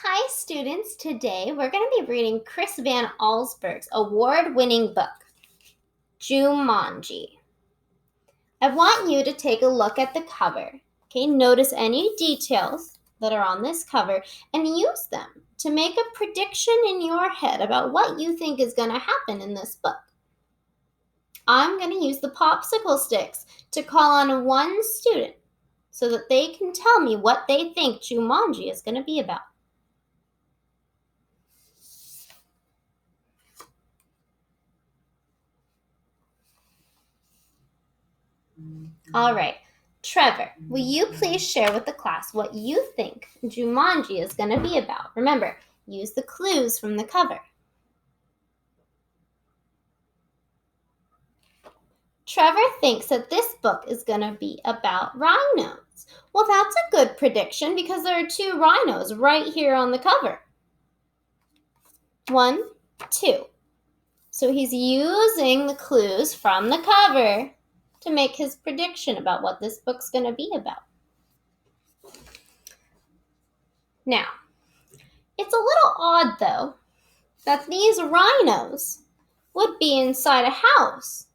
Hi students, today we're going to be reading Chris Van Allsburg's award-winning book, Jumanji. I want you to take a look at the cover. Okay, notice any details that are on this cover and use them to make a prediction in your head about what you think is going to happen in this book. I'm going to use the popsicle sticks to call on one student so that they can tell me what they think Jumanji is going to be about. All right, Trevor, will you please share with the class what you think Jumanji is going to be about? Remember, use the clues from the cover. Trevor thinks that this book is going to be about rhinos. Well, that's a good prediction because there are two rhinos right here on the cover. 1, 2. So he's using the clues from the cover to make his prediction about what this book's going to be about. Now, it's a little odd, though, that these rhinos would be inside a house,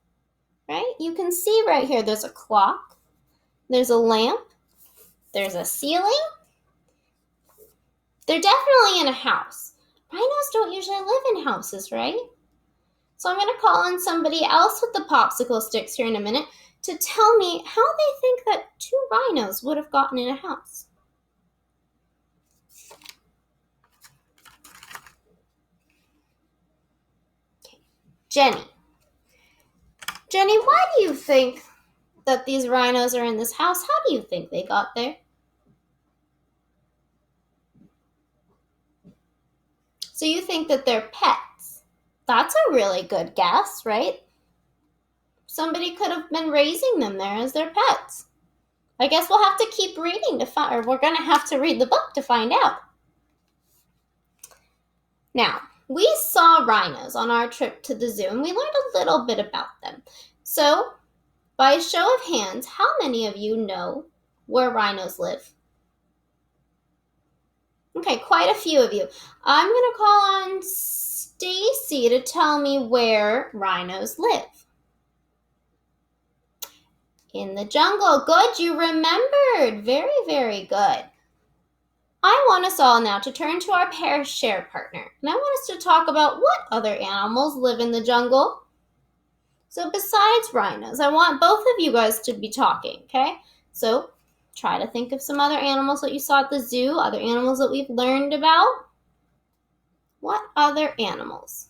right? You can see right here there's a clock, there's a lamp, there's a ceiling. They're definitely in a house. Rhinos don't usually live in houses, right? So I'm going to call on somebody else with the popsicle sticks here in a minute to tell me how they think that two rhinos would have gotten in a house. Okay. Jenny, why do you think that these rhinos are in this house? How do you think they got there? So you think that they're pets. That's a really good guess, right? Somebody could have been raising them there as their pets. I guess we'll have to keep reading to find, or we're going to have to read the book to find out. Now, we saw rhinos on our trip to the zoo, and we learned a little bit about them. So, by a show of hands, how many of you know where rhinos live? Okay, quite a few of you. I'm going to call on Stacy to tell me where rhinos live. In the jungle. Good, you remembered. Very, very good. I want us all now to turn to our pair share partner. And I want us to talk about what other animals live in the jungle. So besides rhinos, I want both of you guys to be talking, okay? So try to think of some other animals that you saw at the zoo, other animals that we've learned about. What other animals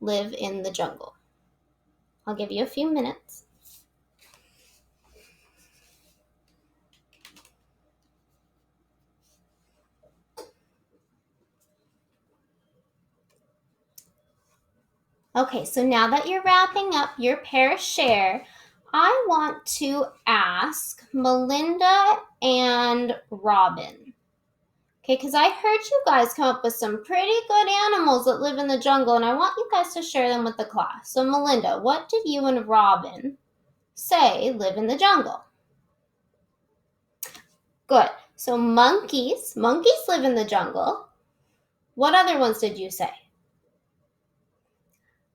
live in the jungle? I'll give you a few minutes. Okay, so now that you're wrapping up your pair share, I want to ask Melinda and Robin. Okay, because I heard you guys come up with some pretty good animals that live in the jungle, and I want you guys to share them with the class. So Melinda, what did you and Robin say live in the jungle? Good. So monkeys live in the jungle. What other ones did you say?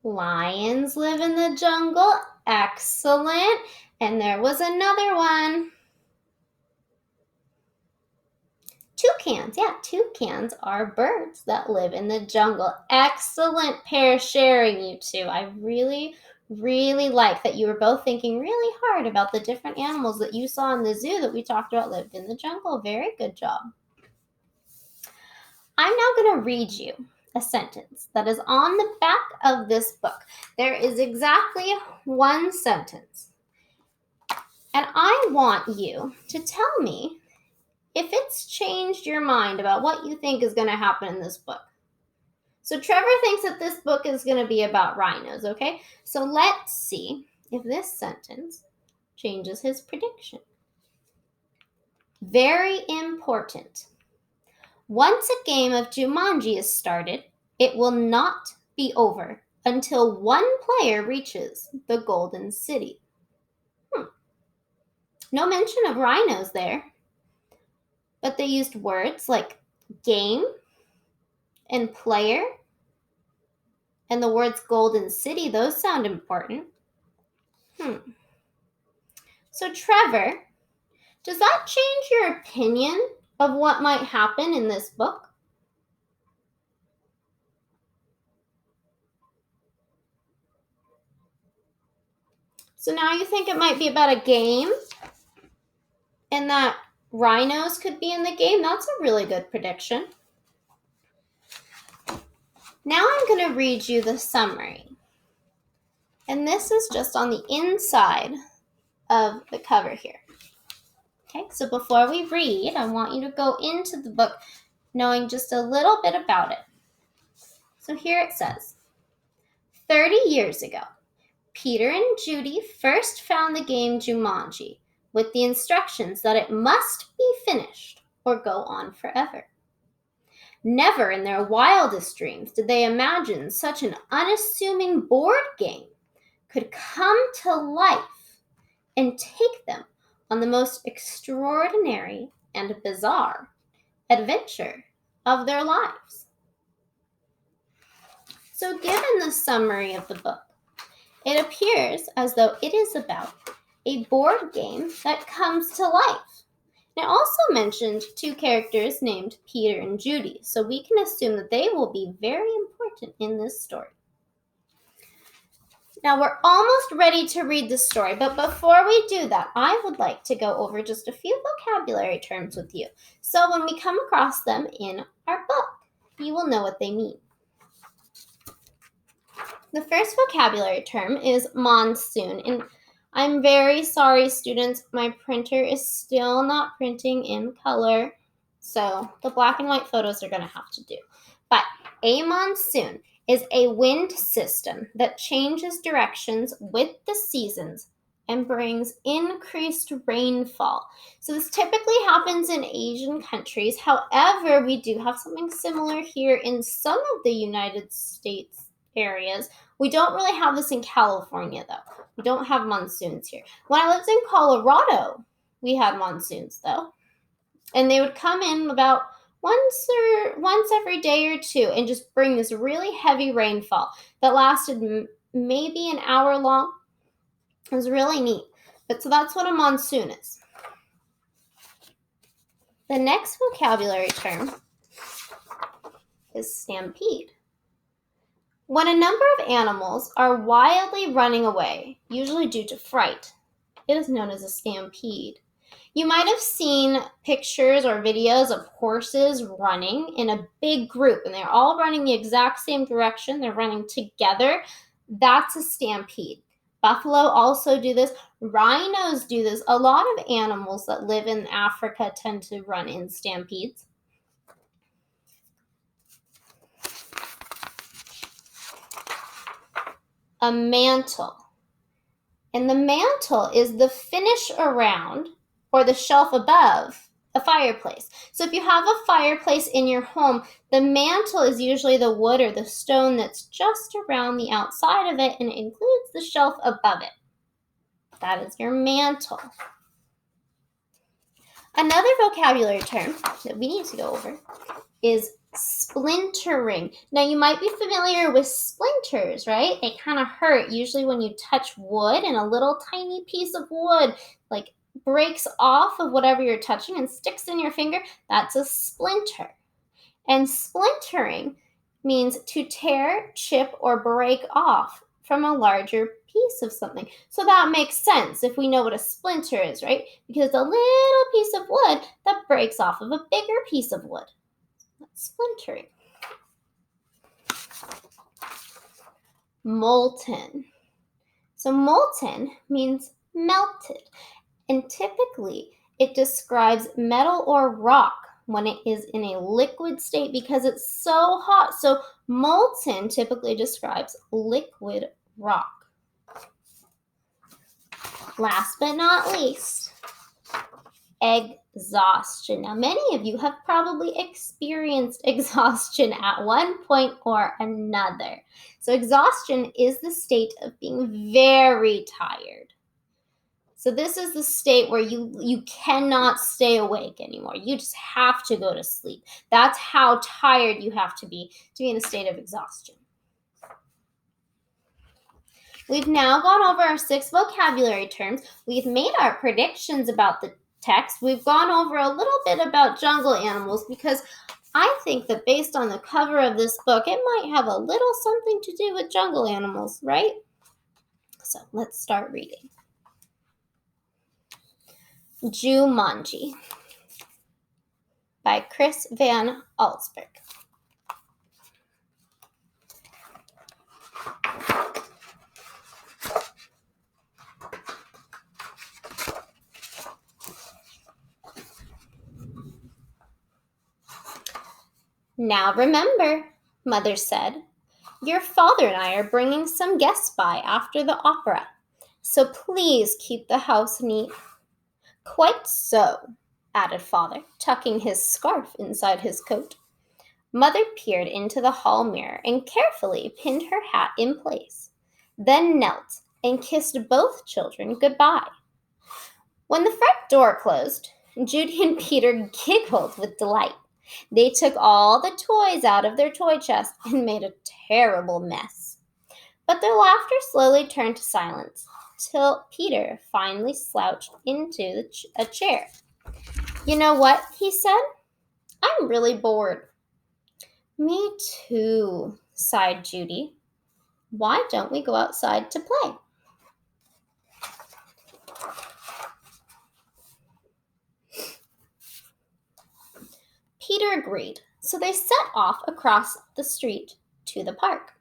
Lions live in the jungle. Excellent. And there was another one. Toucans. Yeah, toucans are birds that live in the jungle. Excellent pair sharing, you two. I really, really like that you were both thinking really hard about the different animals that you saw in the zoo that we talked about lived in the jungle. Very good job. I'm now going to read you a sentence that is on the back of this book. There is exactly one sentence. And I want you to tell me if it's changed your mind about what you think is going to happen in this book. So Trevor thinks that this book is going to be about rhinos, okay? So let's see if this sentence changes his prediction. Very important. Once a game of Jumanji is started, it will not be over until one player reaches the Golden City. No mention of rhinos there, but they used words like game and player and the words golden city, those sound important. So Trevor, does that change your opinion of what might happen in this book? So now you think it might be about a game and that rhinos could be in the game? That's a really good prediction. Now I'm going to read you the summary. And this is just on the inside of the cover here. Okay, so before we read, I want you to go into the book knowing just a little bit about it. So here it says, 30 years ago, Peter and Judy first found the game Jumanji with the instructions that it must be finished or go on forever. Never in their wildest dreams did they imagine such an unassuming board game could come to life and take them on the most extraordinary and bizarre adventure of their lives. So given the summary of the book, it appears as though it is about a board game that comes to life. It also mentioned two characters named Peter and Judy, so we can assume that they will be very important in this story. Now we're almost ready to read the story, but before we do that, I would like to go over just a few vocabulary terms with you. So when we come across them in our book, you will know what they mean. The first vocabulary term is monsoon, and I'm very sorry, students, my printer is still not printing in color, so the black and white photos are going to have to do. But a monsoon is a wind system that changes directions with the seasons and brings increased rainfall. So this typically happens in Asian countries. However, we do have something similar here in some of the United States areas. We don't really have this in California, though. We don't have monsoons here. When I lived in Colorado, we had monsoons, though. And they would come in about once every day or two and just bring this really heavy rainfall that lasted maybe an hour long. It was really neat. But so that's what a monsoon is. The next vocabulary term is stampede. When a number of animals are wildly running away, usually due to fright, it is known as a stampede. You might have seen pictures or videos of horses running in a big group, and they're all running the exact same direction. They're running together. That's a stampede. Buffalo also do this. Rhinos do this. A lot of animals that live in Africa tend to run in stampedes. A mantle. And the mantle is the finish around or the shelf above a fireplace. So if you have a fireplace in your home, the mantle is usually the wood or the stone that's just around the outside of it, and it includes the shelf above it. That is your mantle. Another vocabulary term that we need to go over is splintering. Now you might be familiar with splinters, right? They kind of hurt usually when you touch wood and a little tiny piece of wood like breaks off of whatever you're touching and sticks in your finger. That's a splinter. And splintering means to tear, chip, or break off from a larger piece of something. So that makes sense if we know what a splinter is, right? Because a little piece of wood that breaks off of a bigger piece of wood. That's splintering. Molten. So molten means melted. And typically, it describes metal or rock when it is in a liquid state because it's so hot. So molten typically describes liquid rock. Last but not least, exhaustion. Now, many of you have probably experienced exhaustion at one point or another. So exhaustion is the state of being very tired. So this is the state where you cannot stay awake anymore. You just have to go to sleep. That's how tired you have to be in a state of exhaustion. We've now gone over our 6 vocabulary terms. We've made our predictions about the text. We've gone over a little bit about jungle animals because I think that based on the cover of this book, it might have a little something to do with jungle animals, right? So let's start reading. Jumanji by Chris Van Allsburg. Now remember, Mother said, your father and I are bringing some guests by after the opera, so please keep the house neat. Quite so, added Father, tucking his scarf inside his coat. Mother peered into the hall mirror and carefully pinned her hat in place, then knelt and kissed both children goodbye. When the front door closed, Judy and Peter giggled with delight. They took all the toys out of their toy chest and made a terrible mess. But their laughter slowly turned to silence, till Peter finally slouched into a chair. You know what? He said. I'm really bored. Me too, sighed Judy. Why don't we go outside to play? Peter agreed, so they set off across the street to the park.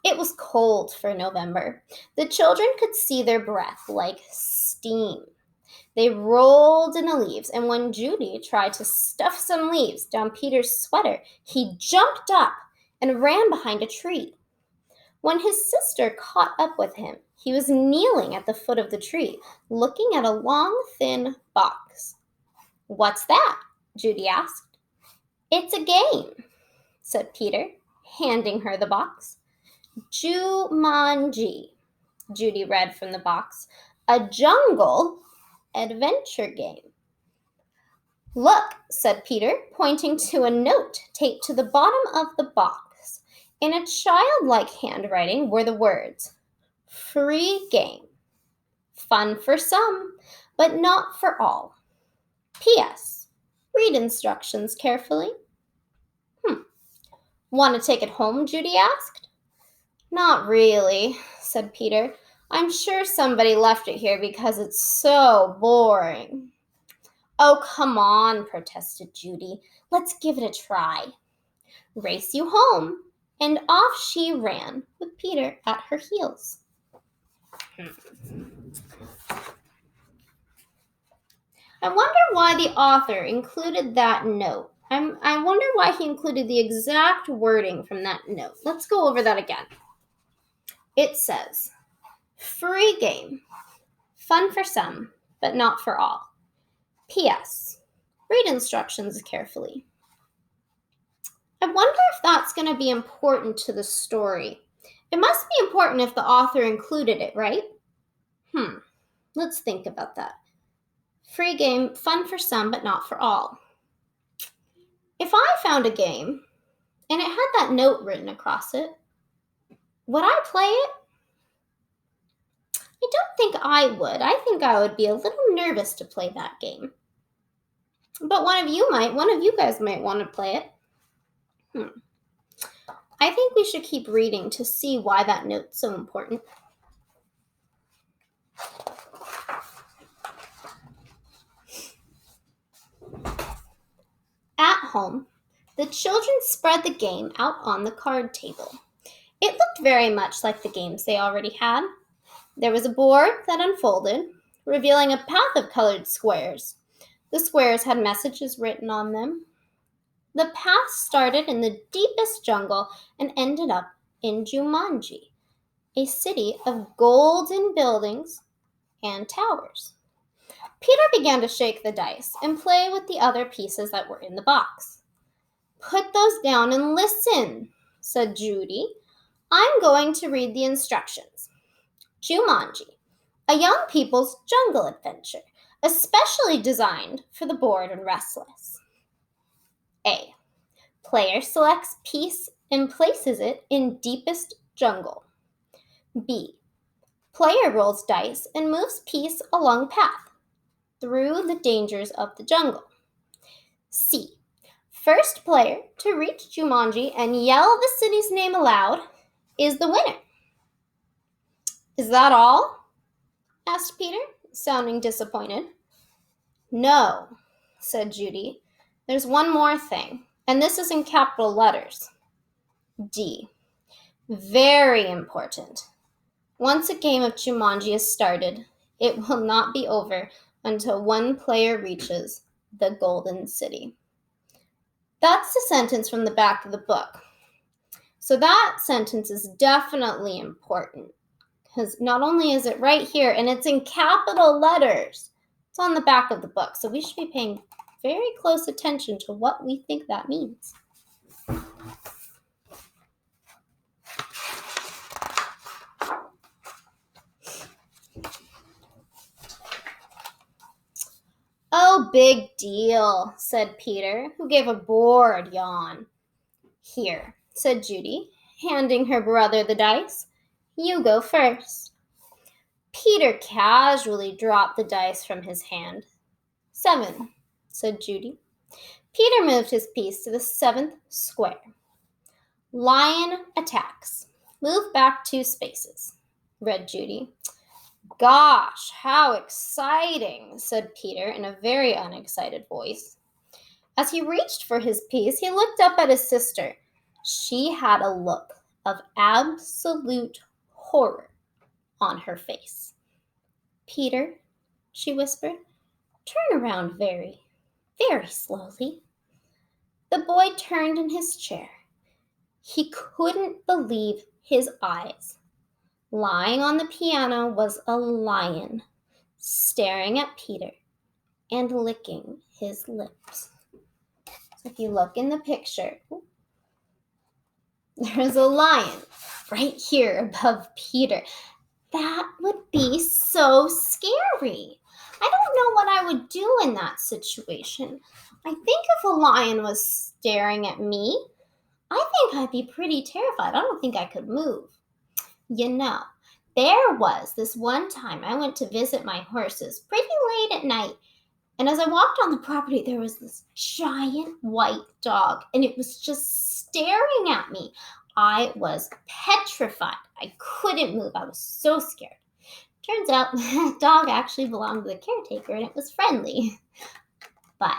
It was cold for November. The children could see their breath like steam. They rolled in the leaves, and when Judy tried to stuff some leaves down Peter's sweater, he jumped up and ran behind a tree. When his sister caught up with him, he was kneeling at the foot of the tree, looking at a long, thin box. What's that? Judy asked. It's a game, said Peter, handing her the box. Jumanji, Judy read from the box. A jungle adventure game. Look, said Peter, pointing to a note taped to the bottom of the box. In a childlike handwriting were the words, free game. Fun for some, but not for all. P.S. Read instructions carefully. Want to take it home? Judy asked. Not really, said Peter. I'm sure somebody left it here because it's so boring. Oh, come on, protested Judy. Let's give it a try. Race you home. And off she ran, with Peter at her heels. I wonder why the author included that note. I wonder why he included the exact wording from that note. Let's go over that again. It says, free game, fun for some, but not for all. P.S. Read instructions carefully. I wonder if that's going to be important to the story. It must be important if the author included it, right? Let's think about that. Free game, fun for some, but not for all. If I found a game and it had that note written across it, would I play it? I don't think I would. I think I would be a little nervous to play that game. But one of you guys might want to play it. I think we should keep reading to see why that note's so important. At home, the children spread the game out on the card table. It looked very much like the games they already had. There was a board that unfolded, revealing a path of colored squares. The squares had messages written on them. The path started in the deepest jungle and ended up in Jumanji, a city of golden buildings and towers. Peter began to shake the dice and play with the other pieces that were in the box. Put those down and listen, said Judy. I'm going to read the instructions. Jumanji, a young people's jungle adventure, especially designed for the bored and restless. A. Player selects piece and places it in deepest jungle. B. Player rolls dice and moves piece along path through the dangers of the jungle. C. First player to reach Jumanji and yell the city's name aloud is the winner. Is that all? Asked Peter, sounding disappointed. No, said Judy. There's one more thing, and this is in capital letters. D. Very important. Once a game of Jumanji is started, it will not be over until one player reaches the Golden City. That's the sentence from the back of the book. So that sentence is definitely important because not only is it right here, and it's in capital letters, it's on the back of the book. So we should be paying very close attention to what we think that means. Oh, big deal, said Peter, who gave a bored yawn. Here, said Judy, handing her brother the dice. You go first. Peter casually dropped the dice from his hand. 7, said Judy. Peter moved his piece to the 7th square. Lion attacks. Move back 2 spaces, read Judy. Gosh, how exciting, said Peter in a very unexcited voice. As he reached for his piece, he looked up at his sister. She had a look of absolute horror on her face. Peter, she whispered, turn around very, very slowly. The boy turned in his chair. He couldn't believe his eyes. Lying on the piano was a lion, staring at Peter and licking his lips. So if you look in the picture, there's a lion right here above Peter. That would be so scary. I don't know what I would do in that situation. I think if a lion was staring at me, I think I'd be pretty terrified. I don't think I could move. You know, there was this one time I went to visit my horses pretty late at night, and as I walked on the property, there was this giant white dog, and it was just staring at me. I was petrified. I couldn't move. I was so scared. Turns out that dog actually belonged to the caretaker, and it was friendly. But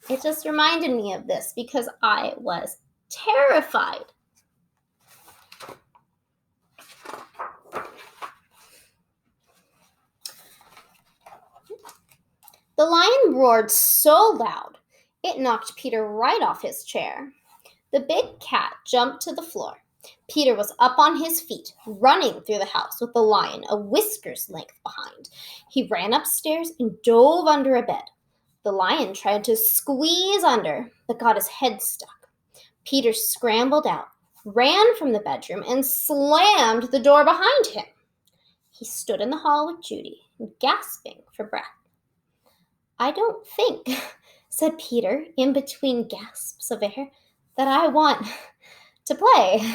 it just reminded me of this because I was terrified. The lion roared so loud, it knocked Peter right off his chair. The big cat jumped to the floor. Peter was up on his feet, running through the house with the lion a whisker's length behind. He ran upstairs and dove under a bed. The lion tried to squeeze under, but got his head stuck. Peter scrambled out, ran from the bedroom, and slammed the door behind him. He stood in the hall with Judy, gasping for breath. I don't think, said Peter, in between gasps of air, that I want to play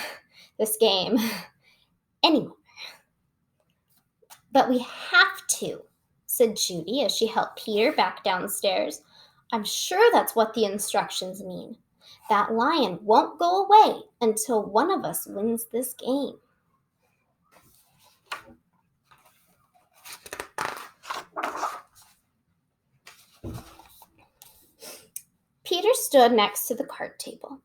this game anymore. But we have to, said Judy as she helped Peter back downstairs. I'm sure that's what the instructions mean. That lion won't go away until one of us wins this game. Peter stood next to the card table.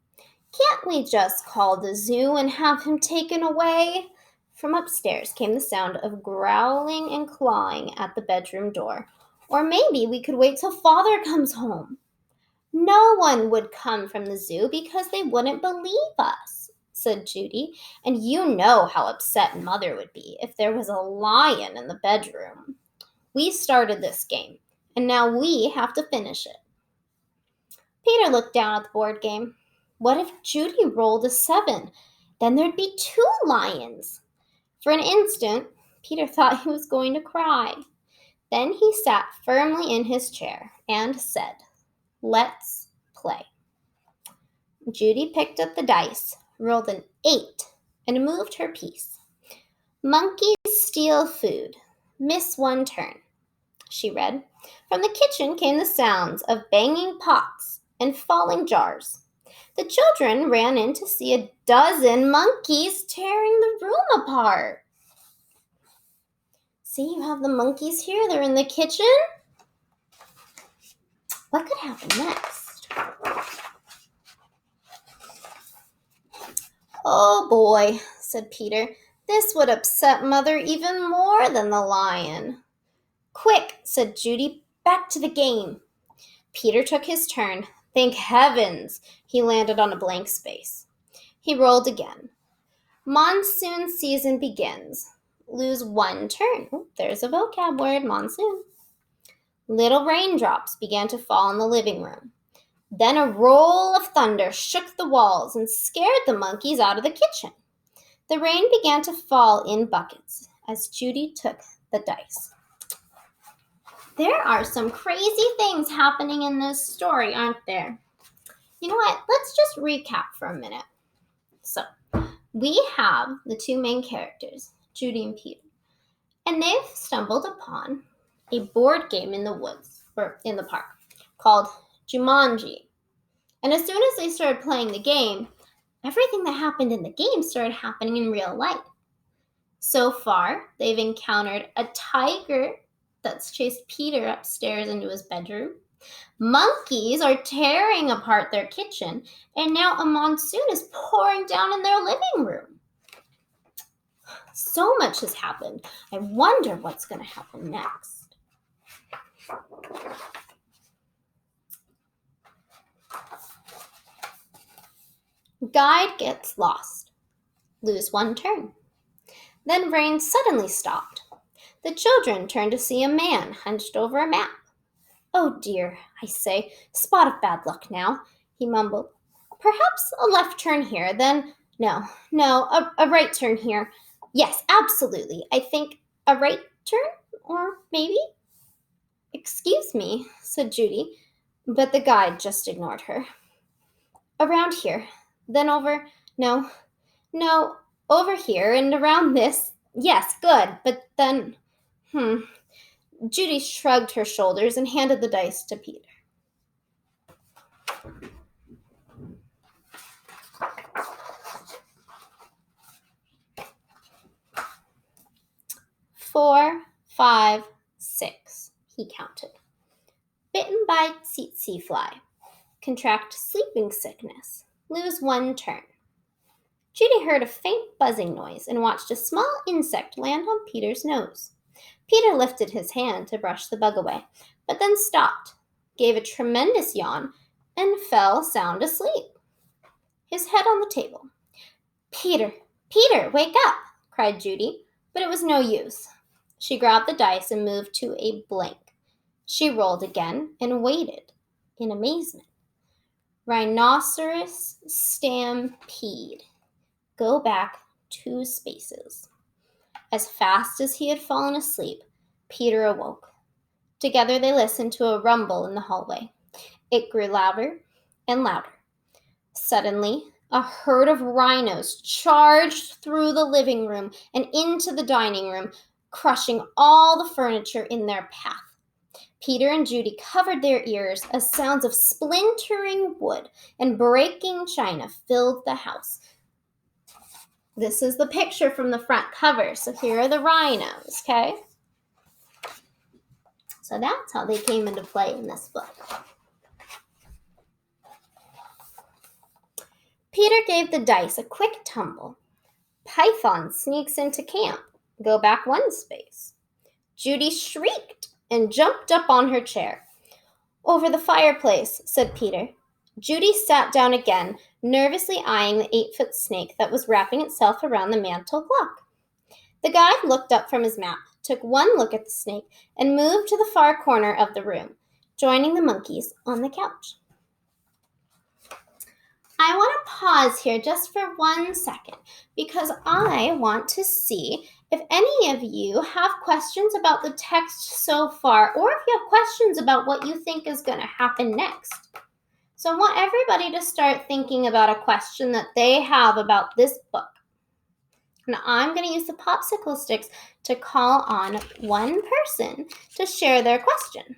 Can't we just call the zoo and have him taken away? From upstairs came the sound of growling and clawing at the bedroom door. Or maybe we could wait till Father comes home. No one would come from the zoo because they wouldn't believe us, said Judy. And you know how upset Mother would be if there was a lion in the bedroom. We started this game, and now we have to finish it. Peter looked down at the board game. What if Judy rolled a 7? Then there'd be 2 lions. For an instant, Peter thought he was going to cry. Then he sat firmly in his chair and said, "Let's play." Judy picked up the dice, rolled an 8, and moved her piece. "Monkeys steal food. Miss one turn," she read. From the kitchen came the sounds of banging pots and falling jars. The children ran in to see a dozen monkeys tearing the room apart. See, you have the monkeys here. They're in the kitchen. What could happen next? "Oh boy," said Peter. "This would upset Mother even more than the lion." "Quick," said Judy. "Back to the game." Peter took his turn. Thank heavens, he landed on a blank space. He rolled again. "Monsoon season begins. Lose one turn." Oh, there's a vocab word, monsoon. Little raindrops began to fall in the living room. Then a roll of thunder shook the walls and scared the monkeys out of the kitchen. The rain began to fall in buckets as Judy took the dice. There are some crazy things happening in this story, aren't there? You know what? Let's just recap for a minute. So, we have the two main characters, Judy and Peter, and they've stumbled upon a board game in the woods, or in the park, called Jumanji. And as soon as they started playing the game, everything that happened in the game started happening in real life. So far, they've encountered a tiger that's chased Peter upstairs into his bedroom. Monkeys are tearing apart their kitchen, and now a monsoon is pouring down in their living room. So much has happened. I wonder what's going to happen next. Guide gets lost. Lose one turn. Then rain suddenly stopped. The children turned to see a man hunched over a map. "Oh dear, I say, spot of bad luck now," he mumbled. "Perhaps a left turn here, then no, a right turn here. Yes, absolutely, I think a right turn, or maybe?" "Excuse me," said Judy, but the guide just ignored her. "Around here, then over, no, over here and around this. Yes, good, but then, Judy shrugged her shoulders and handed the dice to Peter. "4, 5, 6, he counted. "Bitten by tsetse fly. Contract sleeping sickness. Lose one turn." Judy heard a faint buzzing noise and watched a small insect land on Peter's nose. Peter lifted his hand to brush the bug away, but then stopped, gave a tremendous yawn, and fell sound asleep, his head on the table. Peter, wake up!" cried Judy, but it was no use. She grabbed the dice and moved to a blank. She rolled again and waited in amazement. Rhinoceros stampede. Go back 2 spaces. As fast as he had fallen asleep, Peter awoke. Together they listened to a rumble in the hallway. It grew louder and louder. Suddenly, a herd of rhinos charged through the living room and into the dining room, crushing all the furniture in their path. Peter and Judy covered their ears as sounds of splintering wood and breaking china filled the house. This is the picture from the front cover. So here are the rhinos, okay? So that's how they came into play in this book. Peter gave the dice a quick tumble. Python sneaks into camp. Go back 1 space. Judy shrieked and jumped up on her chair. Over the fireplace, said Peter. Judy sat down again, nervously eyeing the 8-foot snake that was wrapping itself around the mantel clock. The guide looked up from his map, took one look at the snake, and moved to the far corner of the room, joining the monkeys on the couch. I want to pause here just for 1 second because I want to see If any of you have questions about the text so far, or if you have questions about what you think is going to happen next, so I want everybody to start thinking about a question that they have about this book. And I'm going to use the popsicle sticks to call on one person to share their question.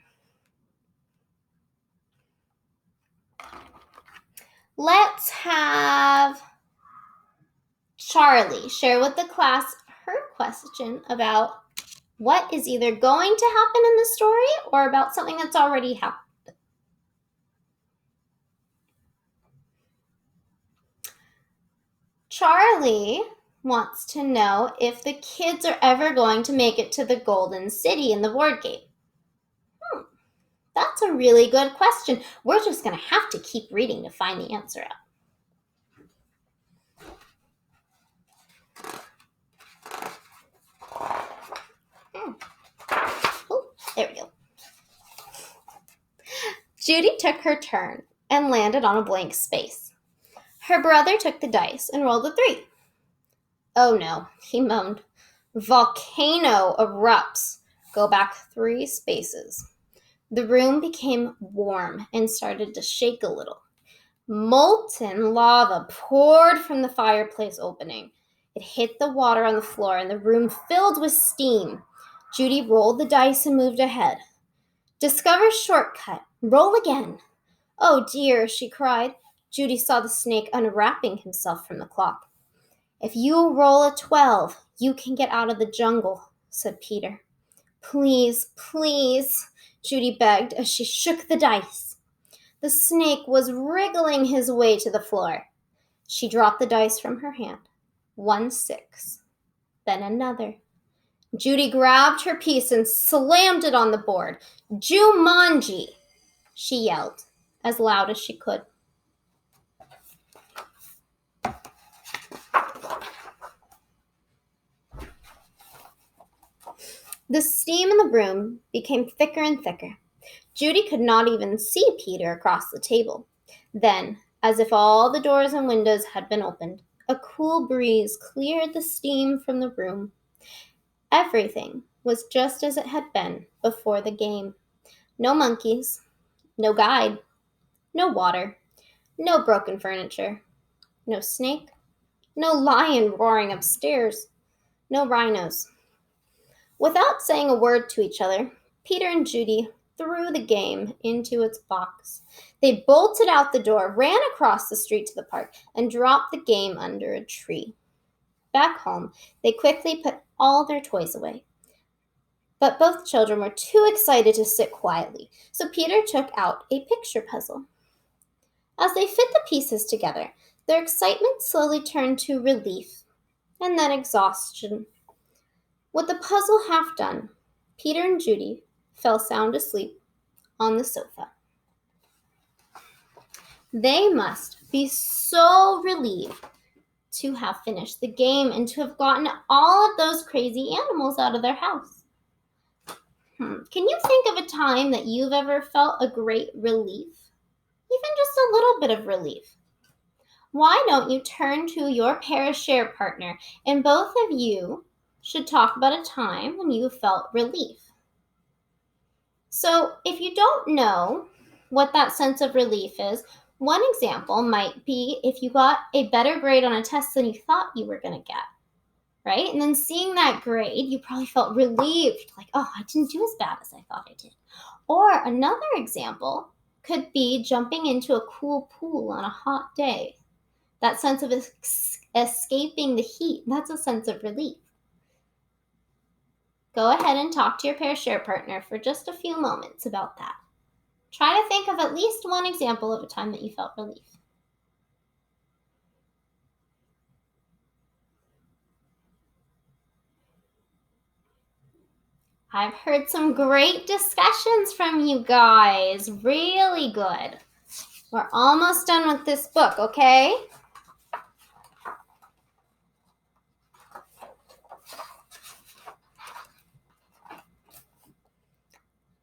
Let's have Charlie share with the class her question about what is either going to happen in the story or about something that's already happened. Charlie wants to know if the kids are ever going to make it to the Golden City in the board game. That's a really good question. We're just going to have to keep reading to find the answer out. Oh, there we go. Judy took her turn and landed on a blank space. Her brother took the dice and rolled a 3. Oh no, he moaned. Volcano erupts. Go back 3 spaces. The room became warm and started to shake a little. Molten lava poured from the fireplace opening. It hit the water on the floor and the room filled with steam. Judy rolled the dice and moved ahead. Discover shortcut. Roll again. Oh dear, she cried. Judy saw the snake unwrapping himself from the clock. If you roll a 12, you can get out of the jungle, said Peter. Please, please, Judy begged as she shook the dice. The snake was wriggling his way to the floor. She dropped the dice from her hand. 1 6. Then another. Judy grabbed her piece and slammed it on the board. Jumanji, she yelled as loud as she could. The steam in the room became thicker and thicker. Judy could not even see Peter across the table. Then, as if all the doors and windows had been opened, a cool breeze cleared the steam from the room. Everything was just as it had been before the game. No monkeys, no guide, no water, no broken furniture, no snake, no lion roaring upstairs, no rhinos. Without saying a word to each other, Peter and Judy threw the game into its box. They bolted out the door, ran across the street to the park, and dropped the game under a tree. Back home, they quickly put all their toys away. But both children were too excited to sit quietly, so Peter took out a picture puzzle. As they fit the pieces together, their excitement slowly turned to relief and then exhaustion. With the puzzle half done, Peter and Judy fell sound asleep on the sofa. They must be so relieved to have finished the game and to have gotten all of those crazy animals out of their house. Can you think of a time that you've ever felt a great relief? Even just a little bit of relief. Why don't you turn to your pair-share partner and both of you should talk about a time when you felt relief. So if you don't know what that sense of relief is, one example might be if you got a better grade on a test than you thought you were going to get, right? And then seeing that grade, you probably felt relieved, like, oh, I didn't do as bad as I thought I did. Or another example could be jumping into a cool pool on a hot day. That sense of escaping the heat, that's a sense of relief. Go ahead and talk to your pair-share partner for just a few moments about that. Try to think of at least one example of a time that you felt relief. I've heard some great discussions from you guys. Really good. We're almost done with this book, okay?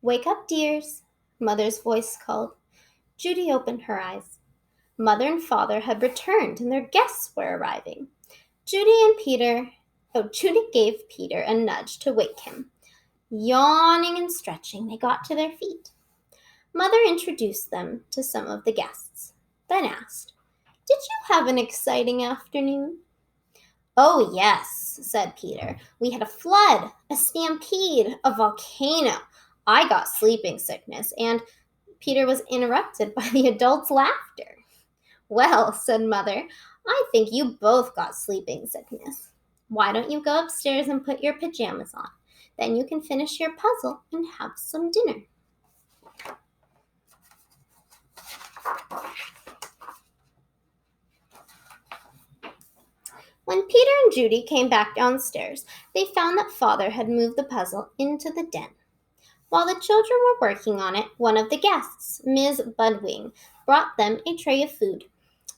Wake up, dears, Mother's voice called. Judy opened her eyes. Mother and Father had returned and their guests were arriving. Judy and Peter Oh, Judy gave Peter a nudge to wake him. Yawning and stretching, they got to their feet. Mother introduced them to some of the guests, then asked, "Did you have an exciting afternoon?" "Oh, yes," said Peter. "We had a flood, a stampede, a volcano. I got sleeping sickness," and Peter was interrupted by the adults' laughter. "Well," said Mother, "I think you both got sleeping sickness. Why don't you go upstairs and put your pajamas on? Then you can finish your puzzle and have some dinner." When Peter and Judy came back downstairs, they found that Father had moved the puzzle into the den. While the children were working on it, one of the guests, Ms. Budwing, brought them a tray of food.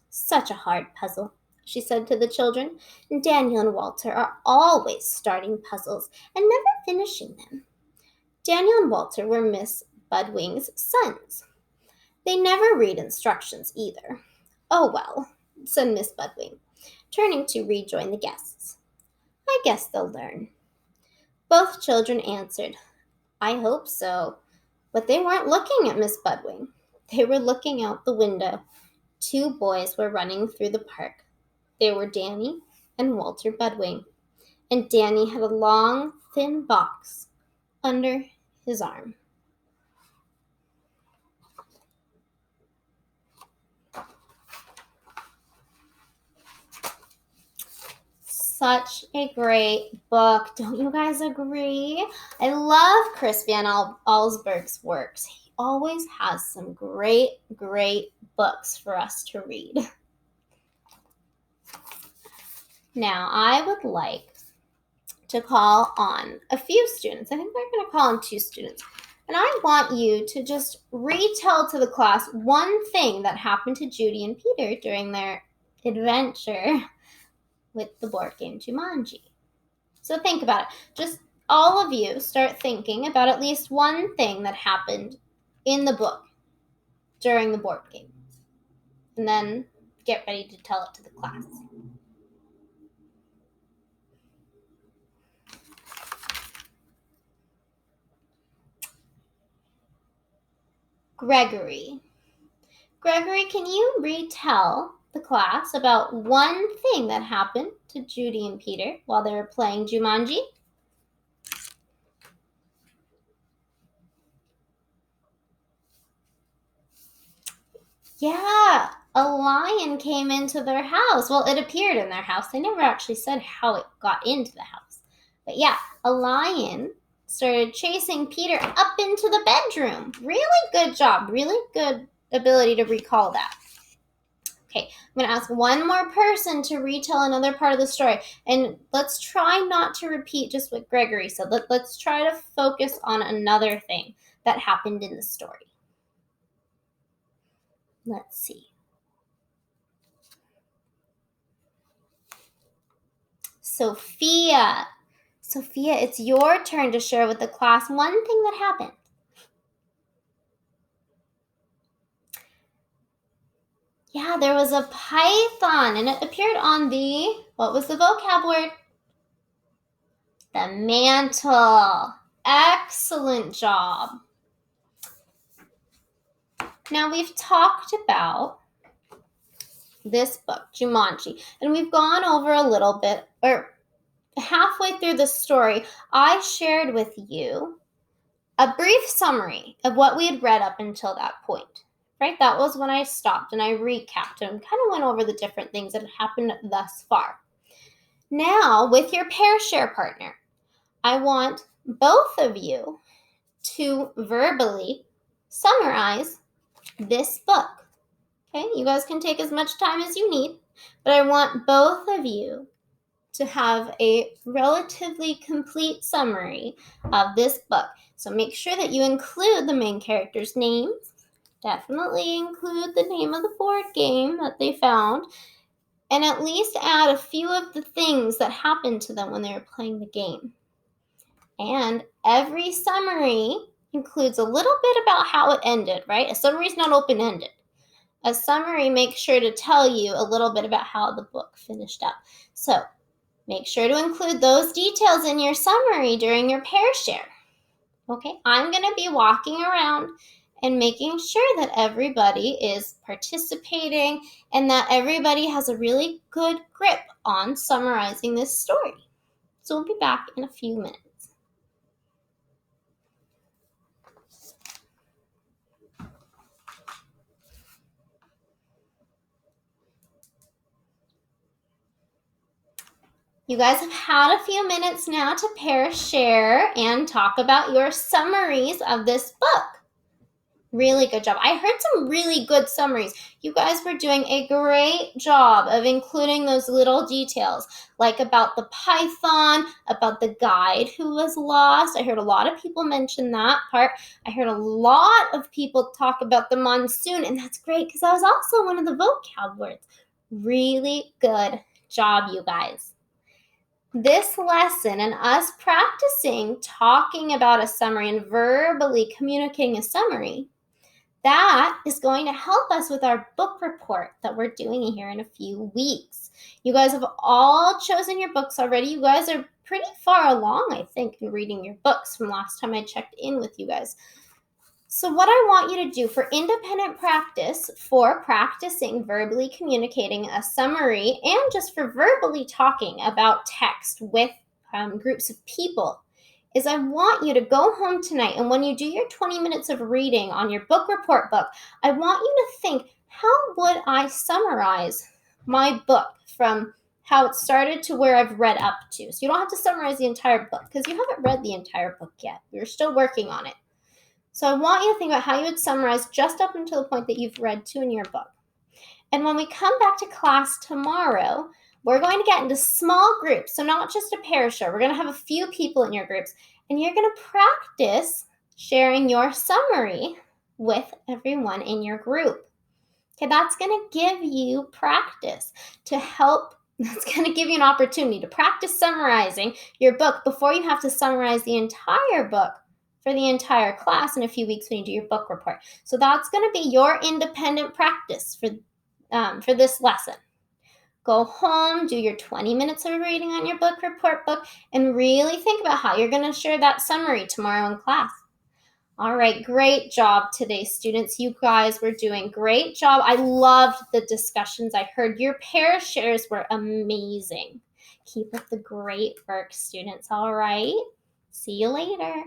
"Such a hard puzzle," she said to the children. "Daniel and Walter are always starting puzzles and never finishing them." Daniel and Walter were Miss Budwing's sons. They never read instructions either. "Oh, well," said Miss Budwing, turning to rejoin the guests. "I guess they'll learn." Both children answered, "I hope so." But they weren't looking at Miss Budwing. They were looking out the window. Two boys were running through the park. They were Danny and Walter Budwing. And Danny had a long, thin box under his arm. Such a great book. Don't you guys agree? I love Chris Van Allsburg's works. He always has some great, great books for us to read. Now, I would like to call on a few students. I think we're going to call on 2 students. And I want you to just retell to the class one thing that happened to Judy and Peter during their adventure with the board game Jumanji. So think about it. Just all of you start thinking about at least one thing that happened in the book during the board game. And then get ready to tell it to the class. Gregory, can you retell the class about one thing that happened to Judy and Peter while they were playing Jumanji? Yeah, a lion came into their house. Well, it appeared in their house. They never actually said how it got into the house. But yeah, a lion started chasing Peter up into the bedroom. Really good job. Really good ability to recall that. Okay, I'm going to ask one more person to retell another part of the story. And let's try not to repeat just what Gregory said. Let's try to focus on another thing that happened in the story. Let's see. Sophia, it's your turn to share with the class one thing that happened. Yeah, there was a python, and it appeared on the, what was the vocab word? The mantle. Excellent job. Now, we've talked about this book, Jumanji, and we've gone over a little bit, or halfway through the story, I shared with you a brief summary of what we had read up until that point. Right? That was when I stopped and I recapped and kind of went over the different things that had happened thus far. Now, with your pair share partner, I want both of you to verbally summarize this book. Okay, you guys can take as much time as you need, but I want both of you to have a relatively complete summary of this book. So make sure that you include the main character's names. Definitely include the name of the board game that they found, and at least add a few of the things that happened to them when they were playing the game. And every summary includes a little bit about how it ended, right? A summary is not open-ended. A summary makes sure to tell you a little bit about how the book finished up. So Make sure to include those details in your summary during your pair share. Okay, I'm going to be walking around and making sure that everybody is participating and that everybody has a really good grip on summarizing this story. So we'll be back in a few minutes. You guys have had a few minutes now to pair share and talk about your summaries of this book. Really good job. I heard some really good summaries. You guys were doing a great job of including those little details, like about the python, about the guide who was lost. I heard a lot of people mention that part. I heard a lot of people talk about the monsoon, and that's great because that was also one of the vocab words. Really good job, you guys. This lesson and us practicing talking about a summary and verbally communicating a summary, that is going to help us with our book report that we're doing here in a few weeks. You guys have all chosen your books already. You guys are pretty far along, I think, in reading your books from last time I checked in with you guys. So what I want you to do for independent practice, for practicing verbally communicating a summary and just for verbally talking about text with groups of people, is I want you to go home tonight, and when you do your 20 minutes of reading on your book report book, I want you to think, how would I summarize my book from how it started to where I've read up to? So you don't have to summarize the entire book because you haven't read the entire book yet. We're still working on it. So I want you to think about how you would summarize just up until the point that you've read to in your book. And when we come back to class tomorrow, we're going to get into small groups. So not just a pair share. We're going to have a few people in your groups. And you're going to practice sharing your summary with everyone in your group. Okay, that's going to give you practice to help. That's going to give you an opportunity to practice summarizing your book before you have to summarize the entire book for the entire class in a few weeks when you do your book report. So that's going to be your independent practice for this lesson. Go home, do your 20 minutes of reading on your book report book, and really think about how you're going to share that summary tomorrow in class. All right, great job today, students. You guys were doing great job. I loved the discussions I heard. Your pair shares were amazing. Keep up the great work, students, all right? See you later.